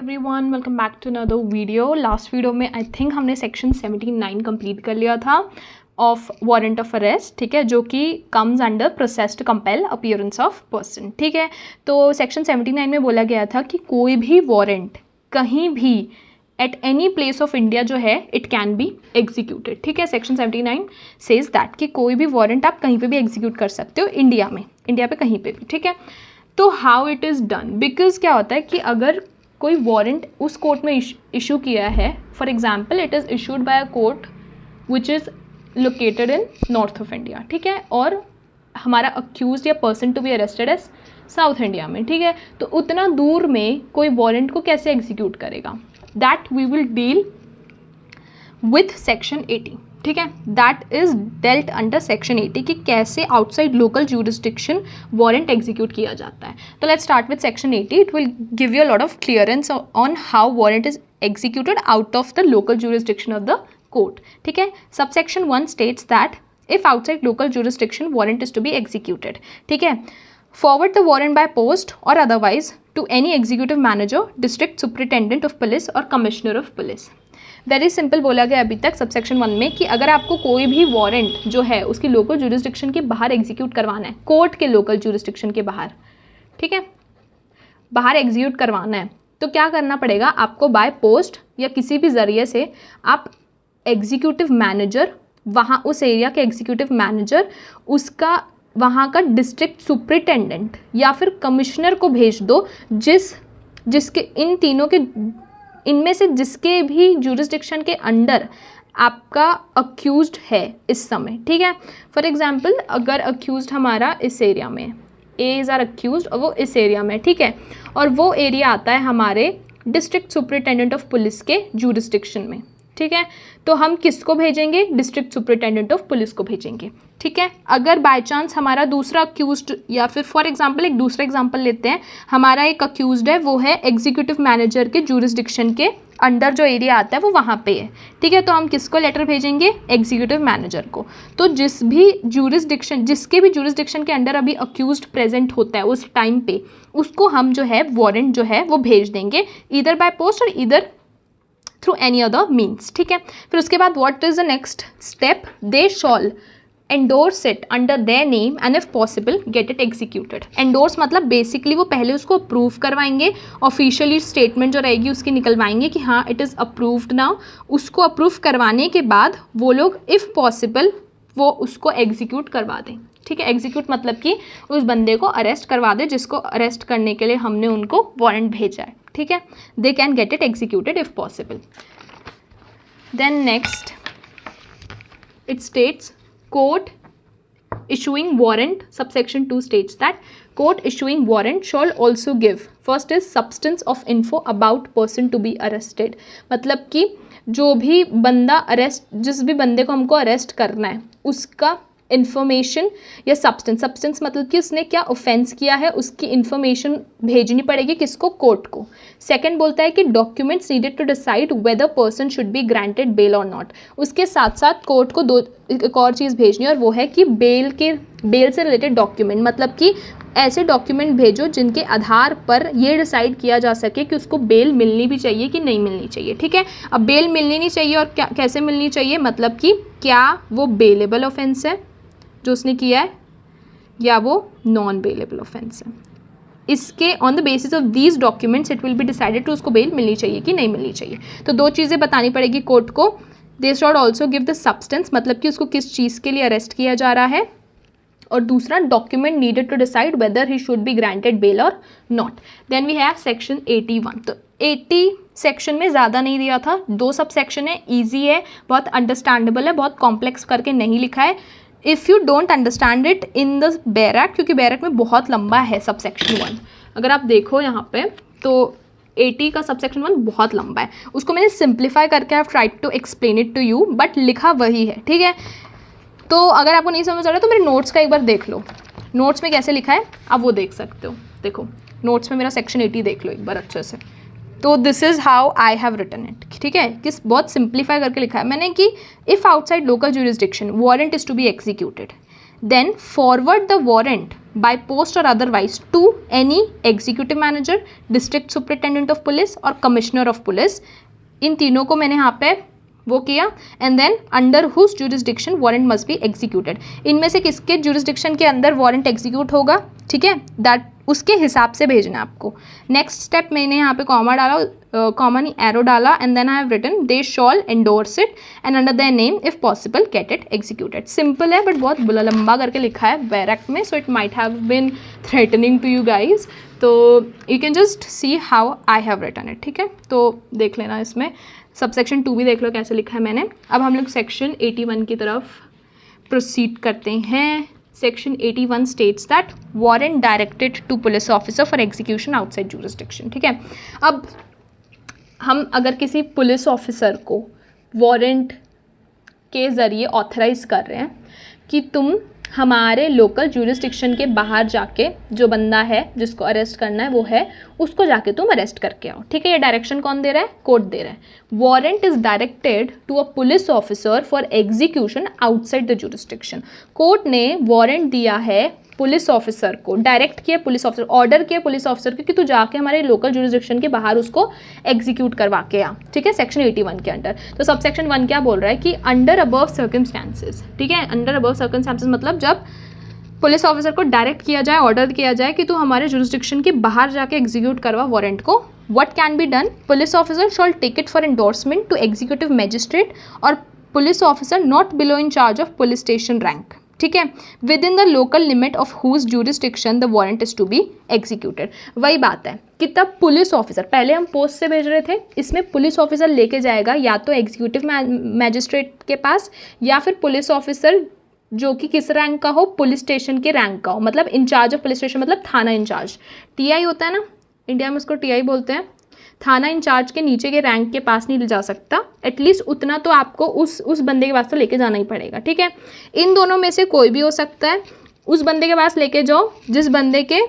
Everyone, welcome back to another video. Last video में I think हमने section 79 complete कर लिया था ऑफ वारंट ऑफ अरेस्ट, ठीक है, जो कि comes under process to compel appearance of person, ठीक है। तो सेक्शन 79 में बोला गया था कि कोई भी वारंट कहीं भी at any place of India जो है इट कैन बी एग्जीक्यूटेड, ठीक है। सेक्शन 79 सेज दैट कि कोई भी वारंट आप कहीं पे भी एग्जीक्यूट कर सकते हो इंडिया में, इंडिया पे कहीं पे भी, ठीक है। तो how it is done, because क्या होता है कि अगर कोई वारंट उस कोर्ट में इशू किया है, for example it is issued by a court which is located in north of India, ठीक है, और हमारा अक्यूज या person to be arrested as south India में, ठीक है। तो उतना दूर में कोई वारंट को कैसे एग्जीक्यूट करेगा, that we will deal with section 80, ठीक है। That is dealt under section 80 कि कैसे outside local jurisdiction warrant execute किया जाता है। तो let's start with section 80। It will give you a lot of clearance on how warrant is executed out of the local jurisdiction of the court, ठीक है। Subsection 1 states that if outside local jurisdiction warrant is to be executed, ठीक है, forward the warrant by post or otherwise to any executive manager, district superintendent of police or commissioner of police. Very simple बोला गया अभी तक subsection 1 में कि अगर आपको कोई भी वारंट जो है उसकी लोकल ज्यूरिसडिक्शन के बाहर एग्जीक्यूट करवाना है, कोर्ट के लोकल ज्यूरिसडिक्शन के बाहर, ठीक है, बाहर एग्जीक्यूट करवाना है, तो क्या करना पड़ेगा आपको, बाय पोस्ट या किसी भी ज़रिए से आप एग्जीक्यूटिव मैनेजर, वहाँ उस एरिया के एग्जीक्यूटिव मैनेजर, उसका वहाँ का डिस्ट्रिक्ट सुपरिटेंडेंट या फिर कमिश्नर को भेज दो, जिसके इन तीनों के इनमें से जिसके भी ज्यूरिसडिक्शन के अंडर आपका अक्यूज्ड है इस समय, ठीक है। फॉर एग्जांपल अगर अक्यूज्ड हमारा इस एरिया में, ए इज़ आर अक्यूज्ड और वो इस एरिया में, ठीक है, और वो एरिया आता है हमारे डिस्ट्रिक्ट सुपरिटेंडेंट ऑफ पुलिस के ज्यूरिसडिक्शन में, ठीक है। तो हम किसको भेजेंगे, डिस्ट्रिक्ट सुपरिटेंडेंट ऑफ पुलिस को भेजेंगे, ठीक है। अगर बाय चांस हमारा दूसरा अक्यूज्ड, या फिर फॉर एग्जांपल एक दूसरा एग्जांपल लेते हैं, हमारा एक अक्यूज्ड है, वो है एग्जीक्यूटिव मैनेजर के ज्यूरिसडिक्शन के अंडर जो एरिया आता है वो वहाँ पे है, ठीक है। तो हम किसको लेटर भेजेंगे, एग्जीक्यूटिव मैनेजर को। तो जिसके भी ज्यूरिसडिक्शन के अंडर अभी अक्यूज्ड प्रेजेंट होता है उस टाइम पे, उसको हम जो है वारंट जो है वो भेज देंगे, ईदर बाय पोस्ट और either through any other means, ठीक है। फिर उसके बाद what is the next step, they shall endorse it under their name and if possible get it executed. Endorse मतलब बेसिकली वो पहले उसको अप्रूव करवाएंगे, ऑफिशियली स्टेटमेंट जो रहेगी उसकी निकलवाएंगे कि हाँ इट इज़ अप्रूव्ड नाउ। उसको अप्रूव करवाने के बाद वो लोग इफ़ पॉसिबल वो उसको एग्जीक्यूट करवा दें, ठीक है। एग्जीक्यूट मतलब कि उस बंदे को अरेस्ट करवा दे जिसको अरेस्ट करने के लिए हमने उनको वारंट भेजा है, ठीक है। They can get it executed if possible. Then next it states court issuing warrant, subsection 2 states that court issuing warrant shall also give, first is substance of info about person to be arrested, मतलब कि जो भी बंदा arrest, जिस भी बंदे को हमको अरेस्ट करना है उसका इन्फॉर्मेशन या सब्सटेंस मतलब कि उसने क्या ऑफेंस किया है उसकी इन्फॉर्मेशन भेजनी पड़ेगी किसको, कोर्ट को। सेकंड बोलता है कि documents needed to decide whether person should be granted bail और नॉट। उसके साथ साथ कोर्ट को एक और चीज़ भेजनी है और वो है कि बेल से रिलेटेड डॉक्यूमेंट, मतलब कि ऐसे डॉक्यूमेंट भेजो जिनके आधार पर ये डिसाइड किया जा सके कि उसको बेल मिलनी भी चाहिए कि नहीं मिलनी चाहिए, ठीक है। अब बेल मिलनी नहीं चाहिए और कैसे मिलनी चाहिए, मतलब कि क्या वो बेलेबल ऑफेंस है जो उसने किया है या वो नॉन बेलेबल ऑफेंस है। इसके on the basis of these documents it will be decided to उसको बेल मिलनी चाहिए कि नहीं मिलनी चाहिए। तो दो चीज़ें बतानी पड़ेगी कोर्ट को, they should also give the substance मतलब कि उसको किस चीज़ के लिए अरेस्ट किया जा रहा है, और दूसरा document needed to decide whether he should be granted bail और not. Then we have section 81। तो 80 सेक्शन में ज़्यादा नहीं दिया था, 2 सब सेक्शन है, ईजी है, बहुत अंडरस्टैंडेबल है, बहुत कॉम्प्लेक्स करके नहीं लिखा है। If you don't understand it in the barrack, क्योंकि बैरक में बहुत लंबा है सब सेक्शन 1, अगर आप देखो यहाँ पे तो 80 का सब सेक्शन 1 बहुत लंबा है, उसको मैंने सिंप्लीफाई करके I have tried to explain it to you, but लिखा वही है, ठीक है। तो अगर आपको नहीं समझ आ रहा तो मेरे नोट्स का एक बार देख लो, नोट्स में कैसे लिखा है आप वो देख सकते हो। देखो नोट्स में मेरा सेक्शन 80 देख लो एक बार अच्छे से। तो this is how I have written it, ठीक है, किस बहुत सिंप्लीफाई करके लिखा है मैंने कि if outside local jurisdiction warrant is to be executed, then forward the warrant by post or otherwise to any executive manager, district superintendent of police or commissioner of police. इन तीनों को मैंने यहाँ पे वो किया। And then under whose jurisdiction warrant must be executed, इनमें से किसके ज्यूरिसडिक्शन के अंदर वारंट एग्जीक्यूट होगा, ठीक है, दैट उसके हिसाब से भेजना है आपको। नेक्स्ट स्टेप मैंने यहाँ पे कॉमा डाला, कॉमा नहीं एरो डाला, and then I have written they shall endorse it and under their name if possible get it executed. Simple है बट बहुत लंबा करके लिखा है बैरक में, so it might have been threatening to you guys, तो you can just see how I have written it, ठीक है। तो देख लेना, इसमें सबसेक्शन 2 भी देख लो कैसे लिखा है मैंने। अब हम लोग सेक्शन 81 की तरफ प्रोसीड करते हैं। Section 81 states that warrant directed to police officer for execution outside jurisdiction, ठीक है। अब हम अगर किसी पुलिस ऑफिसर को वारंट के ज़रिए ऑथराइज कर रहे हैं कि तुम हमारे लोकल ज्यूरिसडिक्शन के बाहर जाके जो बंदा है जिसको अरेस्ट करना है वो है, उसको जाके तुम अरेस्ट करके आओ, ठीक है। ये डायरेक्शन कौन दे रहा है, कोर्ट दे रहा है। Warrant is directed to a police officer for execution outside the jurisdiction. Court ने वारंट दिया है पुलिस ऑफिसर को, डायरेक्ट किया पुलिस ऑफिसर, ऑर्डर किया पुलिस ऑफिसर को कि तू जाके हमारे लोकल ज्यूरिसडिक्शन के बाहर उसको एग्जीक्यूट करवा के आ, ठीक है, सेक्शन 81 के अंडर। तो सब सेक्शन 1 क्या बोल रहा है कि अंडर अबव सर्कमस्टांसेस, ठीक है, अंडर अबव सर्कमस्टांसेस मतलब जब पुलिस ऑफिसर को डायरेक्ट किया जाए, ऑर्डर किया जाए कि तू हमारे ज्यूरिसडिक्शन के बाहर जाके एग्जीक्यूट करवा वारंट को, what can be done, police officer shall take it for endorsement to executive magistrate or police officer not below in charge of police station rank, ठीक है, within the local limit of whose jurisdiction the warrant is to be executed. वही बात है कि तब police officer, पहले हम post से भेज रहे थे, इसमें पुलिस ऑफिसर लेके जाएगा या तो एग्जीक्यूटिव मैजिस्ट्रेट के पास या फिर पुलिस ऑफिसर जो कि किस रैंक का हो, पुलिस स्टेशन के रैंक का हो, मतलब इंचार्ज ऑफ पुलिस स्टेशन, मतलब थाना इंचार्ज, टीआई होता है ना इंडिया में, उसको टीआई बोलते हैं। थाना इंचार्ज के नीचे के रैंक के पास नहीं ले जा सकता, एटलीस्ट उतना तो आपको उस बंदे के पास तो लेके जाना ही पड़ेगा, ठीक है। इन दोनों में से कोई भी हो सकता है, उस बंदे के पास लेके जाओ जिस बंदे के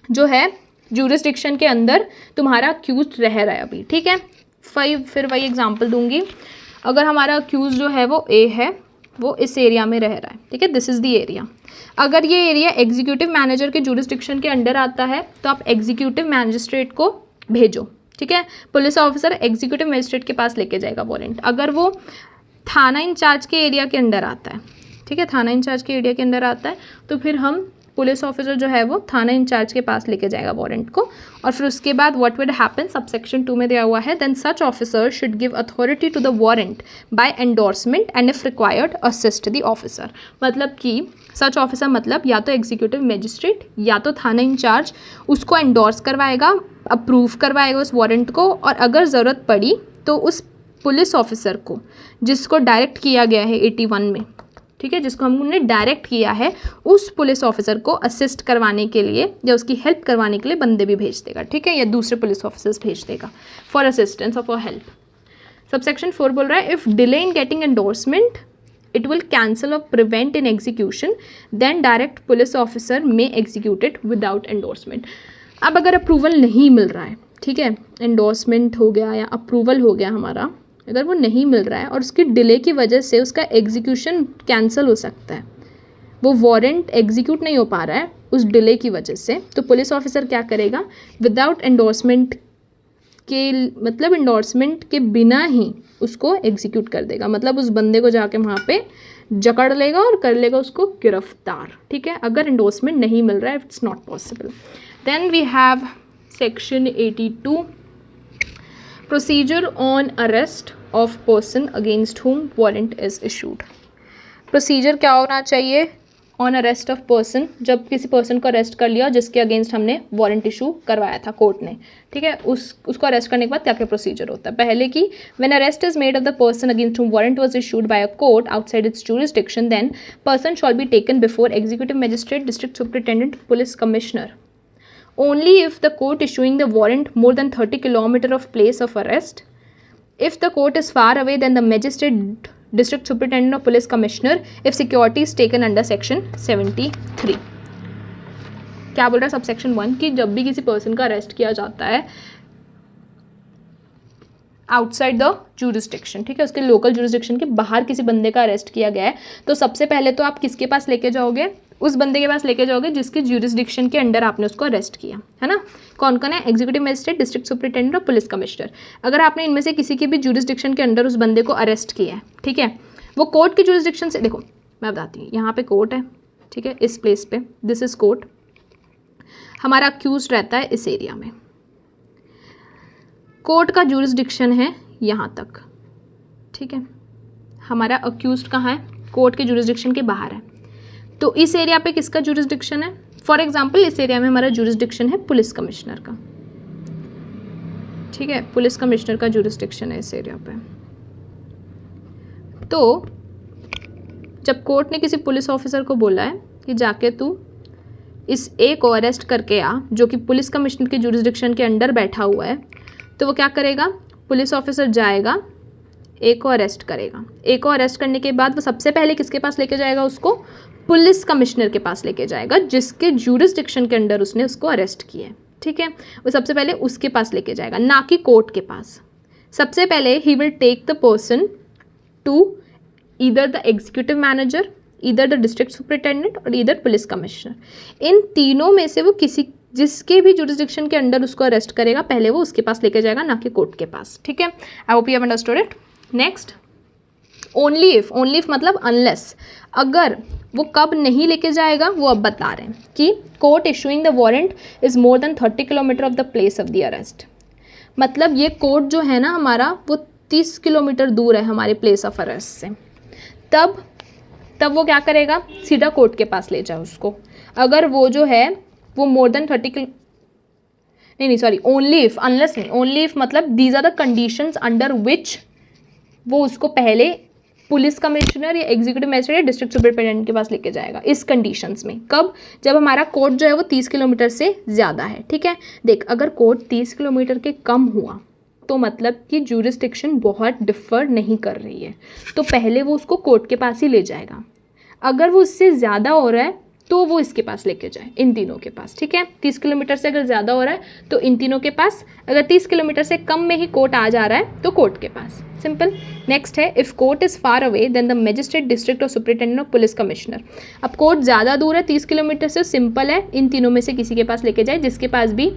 जो है ज्यूरिसडिक्शन के अंदर तुम्हारा अक्यूज रह रहा है अभी, ठीक है। फिर वही एग्जांपल दूंगी, अगर हमारा अक्यूज जो है वो ए है, वो इस एरिया में रह रहा है, ठीक है, दिस इज़ द एरिया। अगर ये एरिया एग्जीक्यूटिव मैनेजर के ज्यूरिसडिक्शन के अंडर आता है तो आप एग्जीक्यूटिव मैजिस्ट्रेट को भेजो, ठीक है, पुलिस ऑफिसर एग्जीक्यूटिव मजिस्ट्रेट के पास लेके जाएगा वारंट। अगर वो थाना इंचार्ज के एरिया के अंडर आता है, ठीक है, थाना इंचार्ज के एरिया के अंदर आता है तो फिर हम पुलिस ऑफिसर जो है वो थाना इंचार्ज के पास लेके जाएगा वारंट को। और फिर उसके बाद व्हाट वुड हैपन, सबसेक्शन 2 में दिया हुआ है, then such officer should give authority to the warrant by endorsement and if required assist the officer. मतलब कि सच ऑफिसर मतलब या तो एग्जीक्यूटिव मजिस्ट्रेट या तो थाना इंचार्ज उसको एंडोर्स करवाएगा, अप्रूव करवाएगा उस वारंट को, और अगर ज़रूरत पड़ी तो उस पुलिस ऑफिसर को जिसको डायरेक्ट किया गया है 81 में, ठीक है, जिसको हमने डायरेक्ट किया है, उस पुलिस ऑफिसर को असिस्ट करवाने के लिए या उसकी हेल्प करवाने के लिए बंदे भी भेज देगा, ठीक है, या दूसरे पुलिस ऑफिसर्स भेज देगा फॉर असिस्टेंस और फॉर हेल्प। सबसेक्शन 4 बोल रहा है if delay in getting endorsement it will cancel or prevent in execution then direct police officer may execute it without endorsement। अब अगर अप्रूवल नहीं मिल रहा है, ठीक है, एंडोर्समेंट हो गया या अप्रूवल हो गया हमारा, अगर वो नहीं मिल रहा है और उसकी डिले की वजह से उसका एग्जीक्यूशन कैंसिल हो सकता है, वो वारंट एग्जीक्यूट नहीं हो पा रहा है उस डिले की वजह से, तो पुलिस ऑफिसर क्या करेगा, विदाउट एंडोर्समेंट के मतलब एंडोर्समेंट के बिना ही उसको एग्जीक्यूट कर देगा, मतलब उस बंदे को जाके वहाँ पे जकड़ लेगा और कर लेगा उसको गिरफ्तार, ठीक है, अगर एंडोर्समेंट नहीं मिल रहा है, it's not possible. Then we have section 82 procedure on arrest of person against whom warrant is issued. Procedure क्या होना चाहिए ऑन अरेस्ट ऑफ पर्सन, जब किसी पर्सन को अरेस्ट कर लिया जिसके अगेंस्ट हमने वारंट इशू करवाया था कोर्ट ने, ठीक है, उसको अरेस्ट करने के बाद क्या क्या प्रोसीजर होता है। पहले कि when arrest is made of the person against whom warrant was issued by a court outside its jurisdiction then person shall be taken before executive magistrate, district superintendent, police commissioner only if the court issuing the warrant more than 30 km of place of arrest. If the court is far away, then the magistrate, district superintendent or police commissioner if security is taken under section 73। क्या बोल रहा है subsection 1 कि जब भी किसी person का arrest किया जाता है आउटसाइड द ज्यूरिसडिक्शन, ठीक है, उसके लोकल ज्यूरिसडिक्शन के बाहर किसी बंदे का अरेस्ट किया गया है, तो सबसे पहले तो आप किसके पास लेके जाओगे, उस बंदे के पास लेके जाओगे जिसके ज्यूरिसडिक्शन के अंडर आपने उसको अरेस्ट किया, है ना। कौन कौन है? एग्जीक्यूटिव मजिस्ट्रेट, डिस्ट्रिक्ट सुपरिटेंडेंट और पुलिस कमिश्नर। अगर आपने इनमें से किसी के भी ज्यूरिसडिक्शन के अंडर उस बंदे को अरेस्ट किया है, ठीक है, वो कोर्ट की ज्यूरिसडिक्शन से, देखो मैं बताती हूँ, यहाँ पे कोर्ट है, ठीक है, इस प्लेस पे, दिस इज कोर्ट, हमारा अक्यूज्ड रहता है इस एरिया में, कोर्ट का ज्यूरिसडिक्शन है यहाँ तक, ठीक है, हमारा अक्यूज्ड कहाँ है? कोर्ट के ज्यूरिसडिक्शन के बाहर है। तो इस एरिया पे किसका ज्यूरिसडिक्शन है? फॉर एग्जांपल इस एरिया में हमारा ज्यूरिसडिक्शन है पुलिस कमिश्नर का, ठीक है, पुलिस कमिश्नर का ज्यूरिसडिक्शन है इस एरिया पे। तो जब कोर्ट ने किसी पुलिस ऑफिसर को बोला है कि जाके तू इस ए को अरेस्ट करके आ, जो कि पुलिस कमिश्नर के ज्यूरिसडिक्शन के अंडर बैठा हुआ है, तो वो क्या करेगा? पुलिस ऑफिसर जाएगा, ए को अरेस्ट करेगा। ए को अरेस्ट करने के बाद वो सबसे पहले किसके पास लेके जाएगा? उसको पुलिस कमिश्नर के पास लेके जाएगा, जिसके ज्यूरिसडिक्शन के अंडर उसने उसको अरेस्ट किया है, ठीक है। वो सबसे पहले उसके पास लेके जाएगा, ना कि कोर्ट के पास। सबसे पहले he will take the person to either the executive manager, either the district superintendent और ईदर पुलिस कमिश्नर। इन तीनों में से वो किसी, जिसके भी ज्यूरिसडिक्शन के अंडर उसको अरेस्ट करेगा, पहले वो उसके पास लेके जाएगा, ना कि कोर्ट के पास, ठीक है। I hope you have understood it. Next, only if, only if मतलब अनलेस, अगर वो कब नहीं लेके जाएगा वो अब बता रहे हैं कि court issuing the warrant is more than 30 kilometre of the place of the arrest. मतलब ये कोर्ट जो है ना हमारा, वो 30 किलोमीटर दूर है हमारे प्लेस ऑफ अरेस्ट से, तब वो क्या करेगा? सीधा कोर्ट के पास ले जाए उसको। अगर वो जो है वो मोर देन 30 किलो, नहीं सॉरी, ओनली इफ, अनलेस नहीं, ओनली इफ मतलब these are the conditions under which वो उसको पहले पुलिस कमिश्नर या एग्जीक्यूटिव मजिस्ट्रेट या डिस्ट्रिक्ट सुपरिटेंडेंट के पास लेके जाएगा, इस कंडीशंस में। कब? जब हमारा कोर्ट जो है वो 30 किलोमीटर से ज़्यादा है, ठीक है। देख, अगर कोर्ट 30 किलोमीटर के कम हुआ तो मतलब कि ज्यूरिसडिक्शन बहुत डिफर नहीं कर रही है, तो पहले वो उसको कोर्ट के पास ही ले जाएगा। अगर वो उससे ज़्यादा हो रहा है तो वो इसके पास लेके जाए, इन तीनों के पास, ठीक है। 30 किलोमीटर से अगर ज़्यादा हो रहा है तो इन तीनों के पास, अगर 30 किलोमीटर से कम में ही कोर्ट आ जा रहा है तो कोर्ट के पास, सिंपल। नेक्स्ट है, if court is far away then the magistrate, district और सुपरिटेंडेंट और पुलिस कमिश्नर। अब कोर्ट ज़्यादा दूर है 30 किलोमीटर से, सिंपल है, इन तीनों में से किसी के पास लेके जाए जिसके पास भी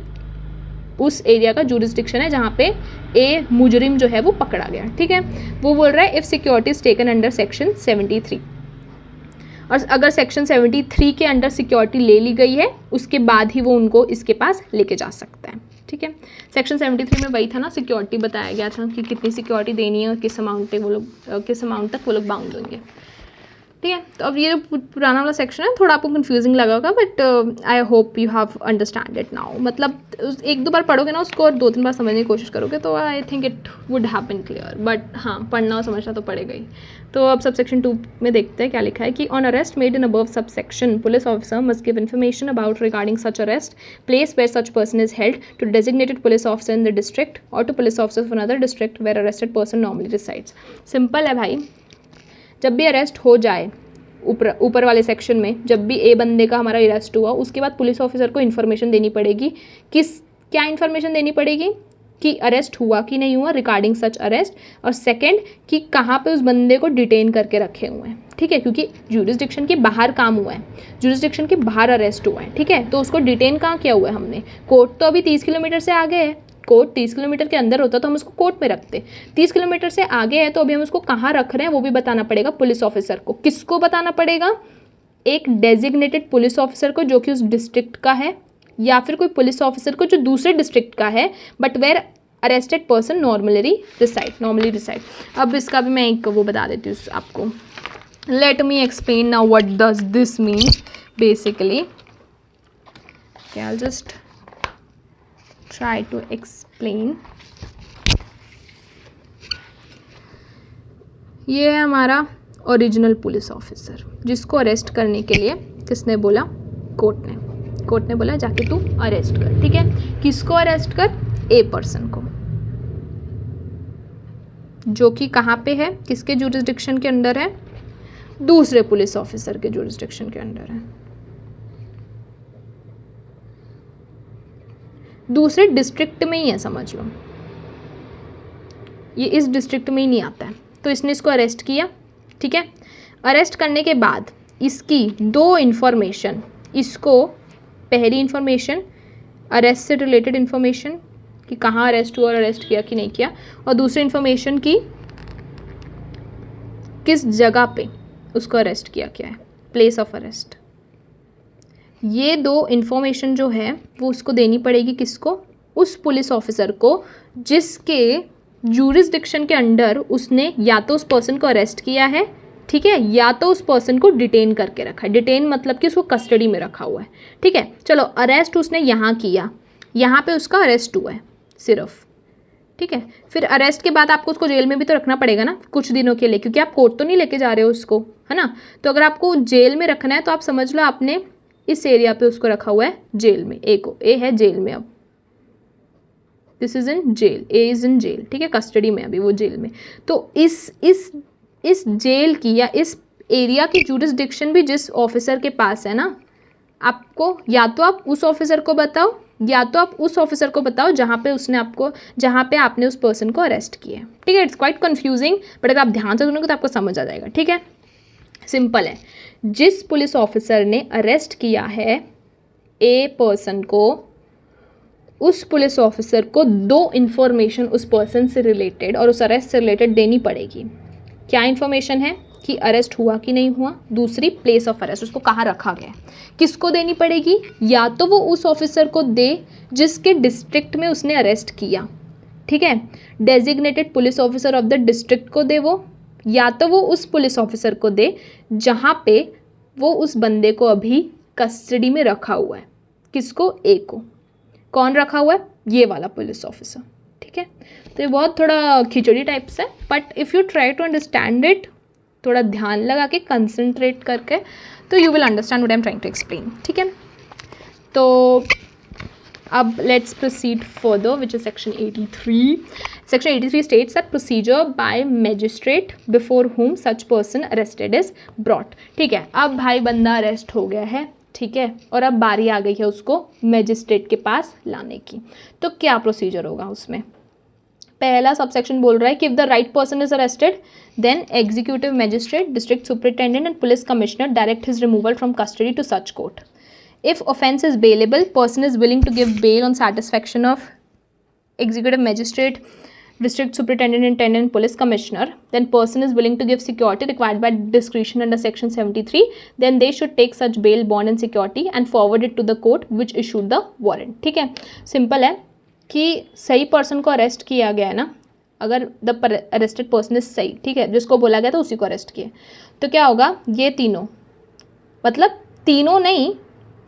उस एरिया का ज्यूरिसडिक्शन है जहाँ पे ए मुजरिम जो है वो पकड़ा गया, ठीक है। वो बोल रहा है if security is taken under section 73, और अगर सेक्शन 73 के अंडर सिक्योरिटी ले ली गई है उसके बाद ही वो उनको इसके पास लेके जा सकता है, ठीक है। सेक्शन 73 में वही था ना, सिक्योरिटी बताया गया था कि कितनी सिक्योरिटी देनी है और किस अमाउंट पे वो लोग, किस अमाउंट तक वो लोग बाउंड होंगे, ठीक है। तो अब ये जो पुराना वाला सेक्शन है थोड़ा आपको कंफ्यूजिंग लगा होगा, but I hope you have understand it now. मतलब एक दो बार पढ़ोगे ना उसको और 2-3 बार समझने की कोशिश करोगे तो I think it would happen clear, but हाँ, पढ़ना और समझना तो पड़ेगा ही। तो अब सब सेक्शन 2 में देखते हैं क्या लिखा है कि on arrest made in above sub section police officer must give information about regarding such arrest, place where such person is held, to designated police officer in the district or to police officer of another district where arrested person normally resides. Simple है भाई, जब भी arrest हो जाए ऊपर वाले section में, जब भी ए बंदे का हमारा अरेस्ट हुआ उसके बाद पुलिस ऑफिसर को इन्फॉर्मेशन देनी पड़ेगी। क्या इन्फॉर्मेशन देनी पड़ेगी? कि अरेस्ट हुआ कि नहीं हुआ रिगार्डिंग सच अरेस्ट, और सेकंड कि कहाँ पे उस बंदे को डिटेन करके रखे हुए हैं, ठीक है, क्योंकि ज्यूरिसडिक्शन के बाहर काम हुआ है, ज्यूरिसडिक्शन के बाहर अरेस्ट हुआ है, ठीक है। तो उसको डिटेन कहाँ किया हुआ है हमने? कोर्ट तो अभी 30 किलोमीटर से आगे है, कोर्ट 30 किलोमीटर के अंदर होता तो हम उसको कोर्ट में रखते, 30 किलोमीटर से आगे है तो अभी हम उसको कहाँ रख रहे हैं वो भी बताना पड़ेगा पुलिस ऑफिसर को। किसको बताना पड़ेगा? एक डेजिग्नेटेड पुलिस ऑफिसर को जो कि उस डिस्ट्रिक्ट का है, या फिर कोई पुलिस ऑफिसर को जो दूसरे डिस्ट्रिक्ट का है but where arrested person normally reside. अब इसका भी मैं एक वो बता देती हूँ आपको। Let me explain now what does this mean basically. I just try to explain। ये है हमारा ओरिजिनल पुलिस ऑफिसर जिसको अरेस्ट करने के लिए किसने बोला? कोर्ट ने बोला जाके तू अरेस्ट कर, ठीक है। किसको अरेस्ट कर? ए पर्सन को, जो कि कहाँ पे है, किसके ज्यूरिसडिक्शन के अंडर है? दूसरे पुलिस ऑफिसर के ज्यूरिसडिक्शन के अंडर है, दूसरे डिस्ट्रिक्ट में ही है, समझ लो ये इस डिस्ट्रिक्ट में ही नहीं आता है। तो इसने इसको अरेस्ट किया, ठीक है। अरेस्ट करने के बाद इसकी दो इन्फॉर्मेशन, इसको पहली इन्फॉर्मेशन अरेस्ट से रिलेटेड इन्फॉर्मेशन कि कहाँ अरेस्ट हुआ और अरेस्ट किया कि नहीं किया, और दूसरी इन्फॉर्मेशन की किस जगह पे उसको अरेस्ट किया गया है, प्लेस ऑफ अरेस्ट। ये दो इन्फॉर्मेशन जो है वो उसको देनी पड़ेगी, किसको, उस पुलिस ऑफिसर को जिसके जूरिसडिक्शन के अंडर उसने या तो उस पर्सन को अरेस्ट किया है, ठीक है, या तो उस पर्सन को डिटेन करके रखा है। डिटेन मतलब कि उसको कस्टडी में रखा हुआ है, ठीक है। चलो अरेस्ट उसने यहाँ किया, यहाँ पे उसका अरेस्ट हुआ है सिर्फ, ठीक है। फिर अरेस्ट के बाद आपको उसको जेल में भी तो रखना पड़ेगा ना कुछ दिनों के लिए, क्योंकि आप कोर्ट तो नहीं लेके जा रहे हो उसको, है ना। तो अगर आपको जेल में रखना है तो आप समझ लो आपने इस एरिया पे उसको रखा हुआ है जेल में, ए है जेल में, अब this is in jail, A is in jail, ठीक है, कस्टडी में अभी वो जेल में। तो इस जेल की या इस एरिया की जूरिसडिक्शन भी जिस ऑफिसर के पास है ना, आपको या तो आप उस ऑफिसर को बताओ या तो आप उस ऑफिसर को बताओ जहाँ पे आपने उस पर्सन को अरेस्ट किया है, ठीक है। इट्स क्वाइट कन्फ्यूजिंग, बट अगर आप ध्यान से सुनोगे तो आपको समझ आ जाएगा, ठीक है। सिंपल है, जिस पुलिस ऑफिसर ने अरेस्ट किया है ए पर्सन को, उस पुलिस ऑफिसर को दो इन्फॉर्मेशन उस पर्सन से रिलेटेड और उस अरेस्ट से रिलेटेड देनी पड़ेगी। क्या इन्फॉर्मेशन है कि अरेस्ट हुआ कि नहीं हुआ, दूसरी प्लेस ऑफ अरेस्ट, उसको कहाँ रखा गया। किसको देनी पड़ेगी, या तो वो उस ऑफिसर को दे जिसके डिस्ट्रिक्ट में उसने अरेस्ट किया, ठीक है, designated police officer of the district को दे वो, या तो वो उस पुलिस ऑफिसर को दे जहाँ पे वो उस बंदे को अभी कस्टडी में रखा हुआ है। किसको, ए को। कौन रखा हुआ है, ये वाला पुलिस ऑफिसर, ठीक है। तो ये बहुत थोड़ा खिचड़ी टाइप्स है, but if you try to understand it, थोड़ा ध्यान लगा के कंसंट्रेट करके, तो you will understand what I am trying to explain, ठीक है। तो अब let's proceed further, which is section 83. Section 83 states that procedure by magistrate before whom such person arrested is brought. ठीक है, अब भाई बंदा अरेस्ट हो गया है, ठीक है, और अब बारी आ गई है उसको मैजिस्ट्रेट के पास लाने की। तो क्या प्रोसीजर होगा उसमें। पहला सबसेक्शन बोल रहा है कि if the right person is arrested then executive magistrate, district superintendent and police commissioner direct his removal from custody to such court. If offence is bailable, person is willing to give bail on satisfaction of executive magistrate, district superintendent, intendant, police commissioner. Then person is willing to give security required by discretion under section 73. Then they should take such bail, bond and security and forward it to the court which issued the warrant. ठीक है, simple है कि सही person को arrest किया गया है ना, अगर द अरेस्टेड पर्सन इज सही, ठीक है, जिसको बोला गया था उसी को अरेस्ट किया, तो क्या होगा, ये तीनों, मतलब तीनों नहीं,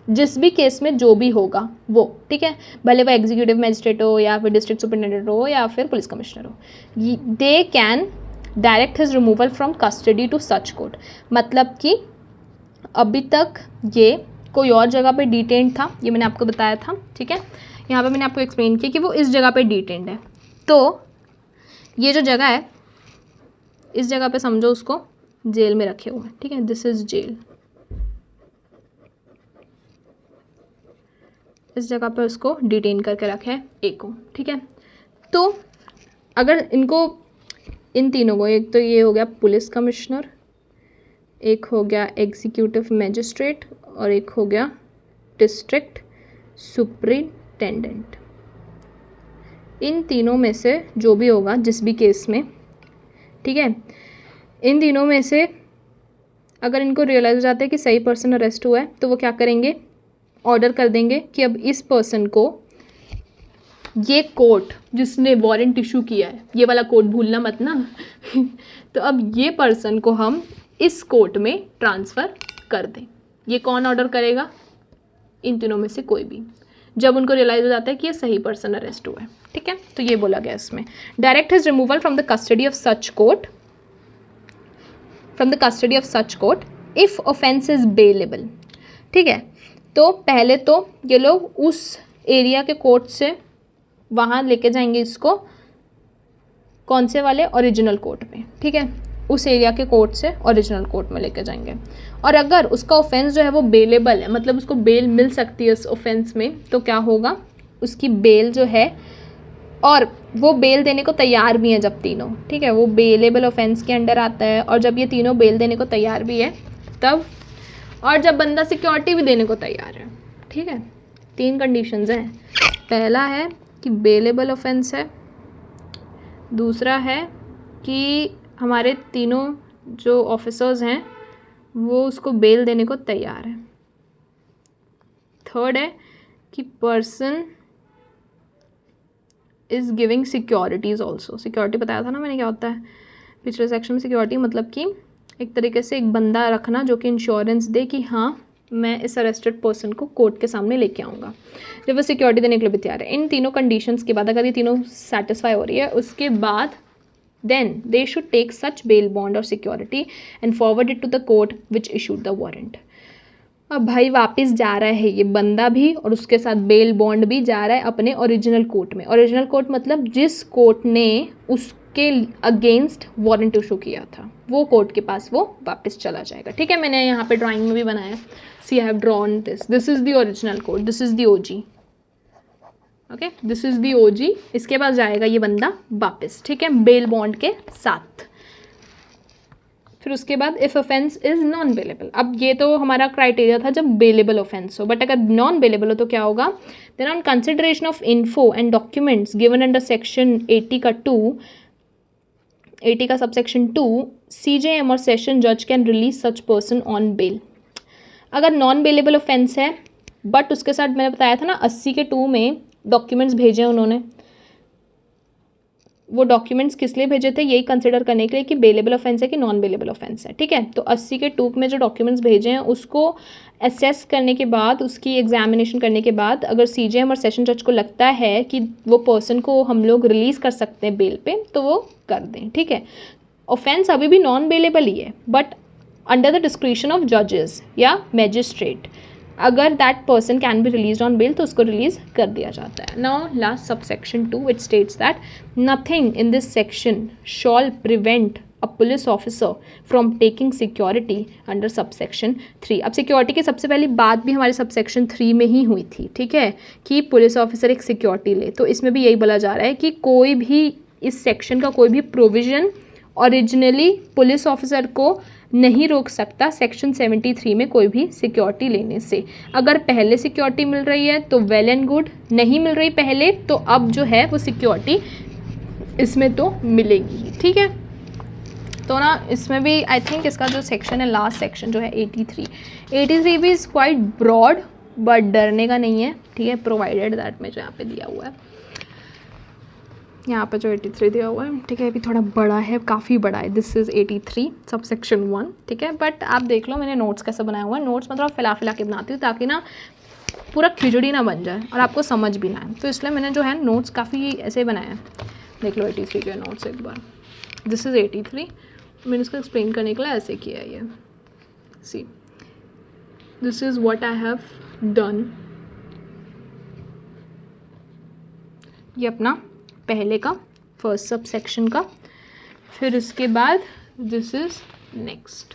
जिस भी केस में जो भी होगा वो, ठीक है, भले वो एग्जीक्यूटिव मैजिस्ट्रेट हो या फिर डिस्ट्रिक्ट सुपरिटेंडेंट हो या फिर पुलिस कमिश्नर हो, they can direct his removal from custody to such court. मतलब कि अभी तक ये कोई और जगह पे डिटेन्ड था, ये मैंने आपको बताया था, ठीक है, यहाँ पे मैंने आपको एक्सप्लेन किया कि वो इस जगह पे डिटेन्ड है. तो ये जो जगह है, इस जगह पे समझो उसको जेल में रखे हुए हैं, ठीक है, दिस इज़ जेल. इस जगह पर उसको डिटेन करके रखा है ए को, ठीक है. तो अगर इनको, इन तीनों को, एक तो ये हो गया पुलिस कमिश्नर, एक हो गया एग्जीक्यूटिव मैजिस्ट्रेट और एक हो गया डिस्ट्रिक्ट सुपरिटेंडेंट, इन तीनों में से जो भी होगा जिस भी केस में, ठीक है, इन तीनों में से अगर इनको रियलाइज़ हो जाता है कि सही पर्सन अरेस्ट हुआ है, तो वो क्या करेंगे, ऑर्डर कर देंगे कि अब इस पर्सन को ये कोर्ट जिसने वारंट इशू किया है, ये वाला कोर्ट भूलना मत ना तो अब ये पर्सन को हम इस कोर्ट में ट्रांसफ़र कर दें. ये कौन ऑर्डर करेगा, इन तीनों में से कोई भी, जब उनको रियलाइज हो जाता है कि ये सही पर्सन अरेस्ट हुआ है, ठीक है. तो ये बोला गया इसमें, direct his removal from the custody of such court, from the custody of such court if offence is bailable. ठीक है, तो पहले तो ये लोग उस एरिया के कोर्ट से वहाँ लेके जाएंगे इसको, कौन से वाले, ओरिजिनल कोर्ट में, ठीक है, उस एरिया के कोर्ट से ओरिजिनल कोर्ट में लेके जाएंगे. और अगर उसका ऑफेंस जो है वो बेलेबल है, मतलब उसको बेल मिल सकती है उस ऑफेंस में, तो क्या होगा, उसकी बेल जो है, और वो बेल देने को तैयार भी हैं जब तीनों, ठीक है, वो बेलेबल ऑफेंस के अंडर आता है, और जब ये तीनों बेल देने को तैयार भी है, तब और जब बंदा सिक्योरिटी भी देने को तैयार है, ठीक है। 3 कंडीशंस हैं। पहला है कि बेलेबल ऑफेंस है, दूसरा है कि हमारे तीनों जो ऑफिसर्स हैं वो उसको बेल देने को तैयार है, थर्ड है कि person is giving securities also. Security बताया था ना मैंने क्या होता है पिछले सेक्शन में। सिक्योरिटी मतलब कि एक तरीके से एक बंदा रखना जो कि इंश्योरेंस दे कि हाँ मैं इस अरेस्टेड पर्सन को कोर्ट के सामने लेके आऊँगा, जब वो सिक्योरिटी देने के लिए भी तैयार है। इन तीनों कंडीशंस के बाद अगर ये तीनों सेटिस्फाई हो रही है, उसके बाद then they should take such bail bond or security and forward it to the court which issued the warrant. अब भाई वापस जा रहा है ये बंदा भी और उसके साथ बेल बॉन्ड भी जा रहा है अपने ओरिजिनल कोर्ट में। ओरिजिनल कोर्ट मतलब जिस कोर्ट ने उसके अगेंस्ट वारंट इशू किया था, वो कोर्ट के पास वो वापस चला जाएगा, ठीक है। मैंने यहाँ पे ड्राइंग में भी बनाया, see I have drawn this is the original court, this is the OG, okay, this is the OG. इसके पास जाएगा ये बंदा वापस, ठीक है, बेल बॉन्ड के साथ। फिर उसके बाद if offence is non bailable. अब ये तो हमारा क्राइटेरिया था जब बेलेबल ऑफेंस हो, बट अगर नॉन बेलेबल हो तो क्या होगा, then on consideration of info and documents given under section 80 का सबसेक्शन 2 CJM और सेशन जज can release such person on bail. अगर नॉन बेलेबल ऑफेंस है बट उसके साथ मैंने बताया था ना 80 के 2 में डॉक्यूमेंट्स भेजे उन्होंने, वो डॉक्यूमेंट्स किस लिए भेजे थे, यही कंसिडर करने के लिए कि बेलेबल ऑफेंस है कि नॉन बेलेबल ऑफेंस है, ठीक है। तो 80 के 2 में जो डॉक्यूमेंट्स भेजे हैं उसको असेस करने के बाद, उसकी एग्जामिनेशन करने के बाद अगर CJM और सेशन जज को लगता है कि वो पर्सन को हम लोग रिलीज़ कर सकते हैं बेल पे तो वो कर दें, ठीक है। ऑफेंस अभी भी नॉन बेलेबल ही है but under the discretion of जजेस या मैजिस्ट्रेट, अगर that person can be release on bail तो उसको रिलीज कर दिया जाता है। Now last subsection 2 it states that nothing in this section shall prevent a police officer from taking security under subsection 3। अब सिक्योरिटी की सबसे पहली बात भी हमारे सबसेक्शन 3 में ही हुई थी, ठीक है, कि पुलिस ऑफिसर एक सिक्योरिटी ले। तो इसमें भी यही बोला जा रहा है कि कोई भी इस सेक्शन का कोई भी प्रोविज़न ओरिजिनली पुलिस ऑफिसर को नहीं रोक सकता सेक्शन 73 में कोई भी सिक्योरिटी लेने से। अगर पहले सिक्योरिटी मिल रही है तो वेल एंड गुड, नहीं मिल रही पहले तो अब जो है वो सिक्योरिटी इसमें तो मिलेगी, ठीक है। तो ना इसमें भी आई थिंक इसका जो सेक्शन है लास्ट सेक्शन जो है 83 भी इज़ क्वाइट ब्रॉड बट डरने का नहीं है, ठीक है, प्रोवाइडेड दैट में जो यहाँ पे दिया हुआ है, यहाँ पे जो 83 दिया हुआ है, ठीक है, अभी थोड़ा बड़ा है, काफ़ी बड़ा है, दिस इज़ 83 सबसेक्शन 1, ठीक है। बट आप देख लो मैंने नोट्स कैसे बनाया हुआ है, नोट्स मतलब फिला के बनाती हूँ ताकि ना पूरा खिचड़ी ना बन जाए और आपको समझ भी ना आए, तो इसलिए मैंने जो है नोट्स काफ़ी ऐसे बनाए हैं। देख लो 83 के नोट्स एक बार, दिस इज़ 83, मैंने इसको एक्सप्लेन करने के लिए ऐसे किया है। ये see this is what I have done, ये अपना पहले का फर्स्ट सब सेक्शन का, फिर उसके बाद दिस इज़ नेक्स्ट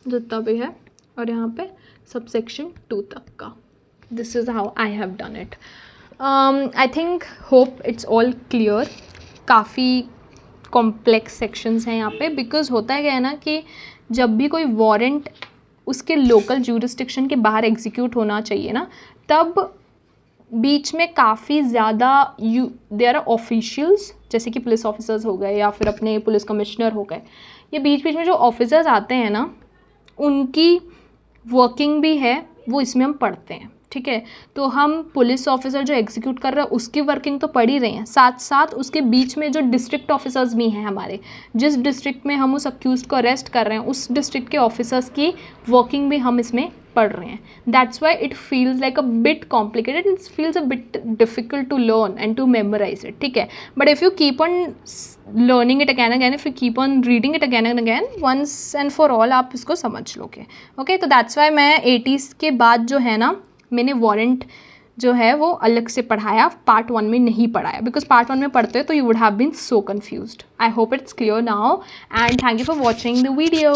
जितना भी है, और यहाँ पे सब सेक्शन 2 तक का। This is how I have done it. I think hope it's all clear. काफ़ी कॉम्प्लेक्स सेक्शंस हैं यहाँ पे, बिकॉज होता है क्या है ना कि जब भी कोई वारंट उसके लोकल ज्यूरिस्डिक्शन के बाहर एग्जीक्यूट होना चाहिए ना, तब बीच में काफ़ी ज़्यादा देयर आर ऑफिशियल्स, जैसे कि पुलिस ऑफिसर्स हो गए या फिर अपने पुलिस कमिश्नर हो गए, ये बीच बीच में जो ऑफिसर्स आते हैं ना उनकी वर्किंग भी है वो इसमें हम पढ़ते हैं, ठीक है। तो हम पुलिस ऑफिसर जो एग्जीक्यूट कर रहा है उसकी वर्किंग तो पढ़ ही रहे हैं, साथ साथ उसके बीच में जो डिस्ट्रिक्ट ऑफिसर्स भी हैं हमारे, जिस डिस्ट्रिक्ट में हम उस अक्यूज को अरेस्ट कर रहे हैं उस डिस्ट्रिक्ट के ऑफिसर्स की वर्किंग भी हम इसमें पढ़ रहे हैं। That's why it feels like a bit complicated, it feels a bit difficult to learn and to memorise it, ठीक है। But if you keep on learning it again again, if you keep on reading it again and again, once and for all आप इसको समझ लोगे, okay. तो that's why मैं 80s के बाद जो है ना मैंने वारंट जो है वो अलग से पढ़ाया, पार्ट 1 में नहीं पढ़ाया, बिकॉज पार्ट 1 में पढ़ते तो you would have been so confused. I hope it's clear now and thank you for watching the video.